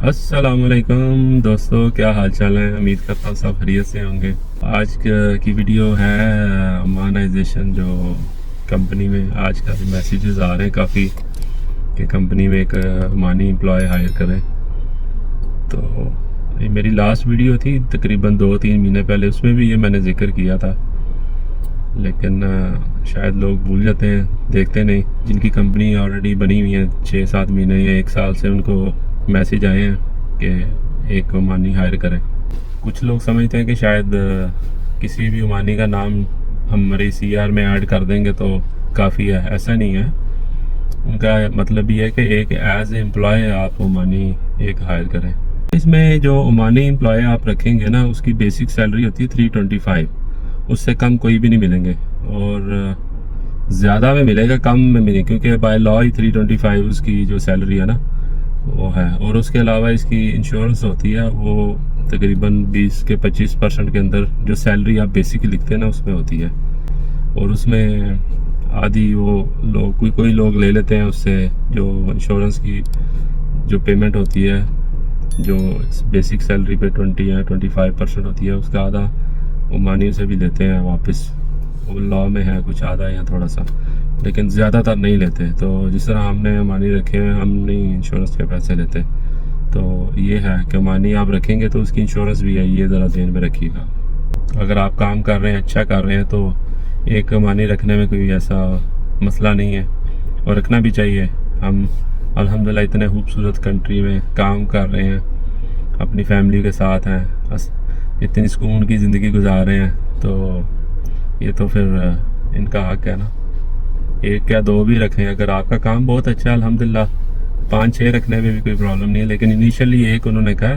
अस्सलामुअलैकुम दोस्तों, क्या हाल चाल है। उम्मीद करता हूँ सब खैरियत से होंगे। आज की वीडियो है अमानाइजेशन। जो कंपनी में आजकल मैसेजेस आ रहे हैं काफ़ी कि कंपनी में एक अमानी एम्प्लॉय हायर करें। तो ये मेरी लास्ट वीडियो थी तकरीबन 2-3 महीने पहले, उसमें भी ये मैंने जिक्र किया था, लेकिन शायद लोग भूल जाते हैं, देखते नहीं। जिनकी कंपनी ऑलरेडी बनी हुई है 6-7 महीने या 1 साल से, उनको मैसेज आए हैं कि एक ओमानी हायर करें। कुछ लोग समझते हैं कि शायद किसी भी ओमानी का नाम हमारे CR में ऐड कर देंगे तो काफ़ी है। ऐसा नहीं है। उनका मतलब ये है कि एक एज एम्प्लॉय आप ओमानी एक हायर करें। इसमें जो ओमानी एम्प्लॉय आप रखेंगे ना, उसकी बेसिक सैलरी होती है 325। उससे कम कोई भी नहीं मिलेंगे, और ज़्यादा में मिलेगा, कम में मिलेगा, क्योंकि बाय लॉ ही 325 उसकी जो सैलरी है ना वो है। और उसके अलावा इसकी इंश्योरेंस होती है, वो तकरीबन 20 के 25% के अंदर जो सैलरी आप बेसिक लिखते हैं ना उसमें होती है। और उसमें आधी वो लोग कोई लोग ले लेते हैं उससे, जो इंश्योरेंस की जो पेमेंट होती है, जो बेसिक सैलरी पे 20 या 25% होती है, उसका आधा ओमानी से भी लेते हैं वापस। वो लॉ में है कुछ आधा या थोड़ा सा, लेकिन ज़्यादातर नहीं लेते। तो जिस तरह हमने ओमानी रखे हैं, हम नहीं इंश्योरेंस के पैसे लेते। तो ये है कि ओमानी आप रखेंगे तो उसकी इंश्योरेंस भी है, ये ज़रा ध्यान में रखिएगा। अगर आप काम कर रहे हैं, अच्छा कर रहे हैं, तो एक ओमानी रखने में कोई ऐसा मसला नहीं है, और रखना भी चाहिए। हम अल्हम्दुलिल्लाह इतने खूबसूरत कंट्री में काम कर रहे हैं, अपनी फैमिली के साथ हैं, इतनी सुकून की ज़िंदगी गुजार रहे हैं, तो ये तो फिर इनका हक है ना। 1 या 2 भी रखें। अगर आपका काम बहुत अच्छा है अल्हम्दुलिल्लाह, 5-6 रखने में भी कोई प्रॉब्लम नहीं है, लेकिन इनिशियली एक उन्होंने कहा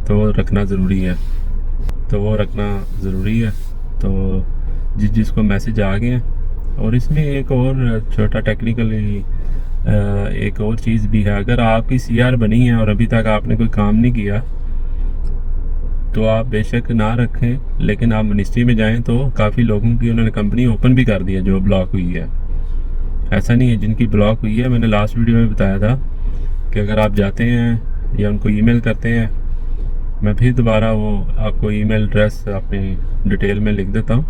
तो वो रखना ज़रूरी है। तो जिसको मैसेज आ गए हैं। और इसमें एक और छोटा टेक्निकली एक और चीज़ भी है। अगर आपकी CR बनी है और अभी तक आपने कोई काम नहीं किया, तो आप बेशक ना रखें, लेकिन आप मिनिस्ट्री में जाएं तो काफ़ी लोगों की उन्होंने कंपनी ओपन भी कर दी है जो ब्लॉक हुई है। ऐसा नहीं है जिनकी ब्लॉक हुई है। मैंने लास्ट वीडियो में बताया था कि अगर आप जाते हैं या उनको ईमेल करते हैं, मैं फिर दोबारा वो आपको ईमेल एड्रेस अपनी डिटेल में लिख देता हूँ,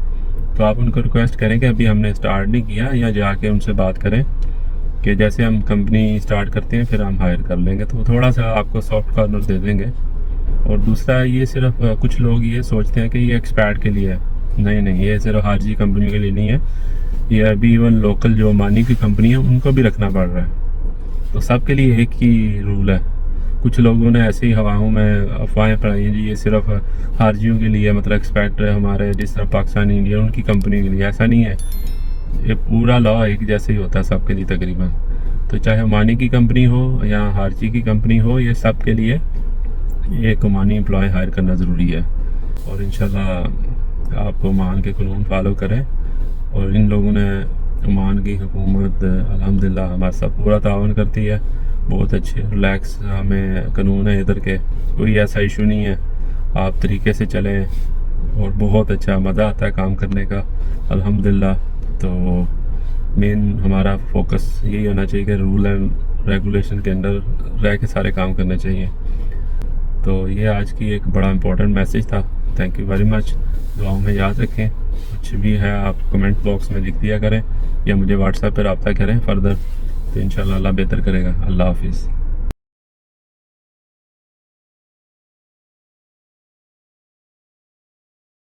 तो आप उनको रिक्वेस्ट करें कि अभी हमने स्टार्ट नहीं किया, या जाके उनसे बात करें कि जैसे हम कंपनी स्टार्ट करते हैं फिर हम हायर कर लेंगे, तो थोड़ा सा आपको सॉफ्ट कॉर्नर दे देंगे। और दूसरा, ये सिर्फ कुछ लोग ये सोचते हैं कि ये एक्सपैट के लिए है। नहीं, ये सिर्फ खारजी कंपनी के लिए नहीं है, ये अभी इवन लोकल जो ओमानी की कंपनी है उनको भी रखना पड़ रहा है। तो सबके लिए एक ही रूल है। कुछ लोगों ने ऐसे ही हवाओं में अफवाहें फैलाई हैं जी ये सिर्फ खारजियों के लिए, मतलब एक्सपैट हमारे जिस तरह पाकिस्तान, इंडिया, उनकी कंपनी के लिए। ऐसा नहीं है, ये पूरा लॉ एक जैसे ही होता है सबके लिए तकरीबन। तो चाहे ओमानी की कंपनी हो या खारजी की कंपनी हो, ये सब के लिए एक ओमानी एम्प्लॉय हायर करना ज़रूरी है। और इंशाल्लाह आप ओमान के कानून फॉलो करें। और इन लोगों ने, ओमान की हुकूमत अल्हम्दुलिल्लाह हमारे साथ पूरा तावन करती है। बहुत अच्छे रिलैक्स हमें कानून है इधर के, कोई ऐसा इशू नहीं है। आप तरीके से चलें और बहुत अच्छा मज़ा आता है काम करने का अल्हम्दुलिल्लाह। तो मेन हमारा फोकस यही होना चाहिए कि रूल एंड रेगुलेशन के अंदर रह के सारे काम करने चाहिए। तो ये आज की एक बड़ा इम्पोर्टेंट मैसेज था। Thank you very much. दुआओं में याद रखें। कुछ भी है आप कमेंट बॉक्स में लिख दिया करें, या मुझे व्हाट्सएप पर रब्ता करें फर्दर, तो इंशाल्लाह अल्लाह बेहतर करेगा। अल्लाह हाफिज़।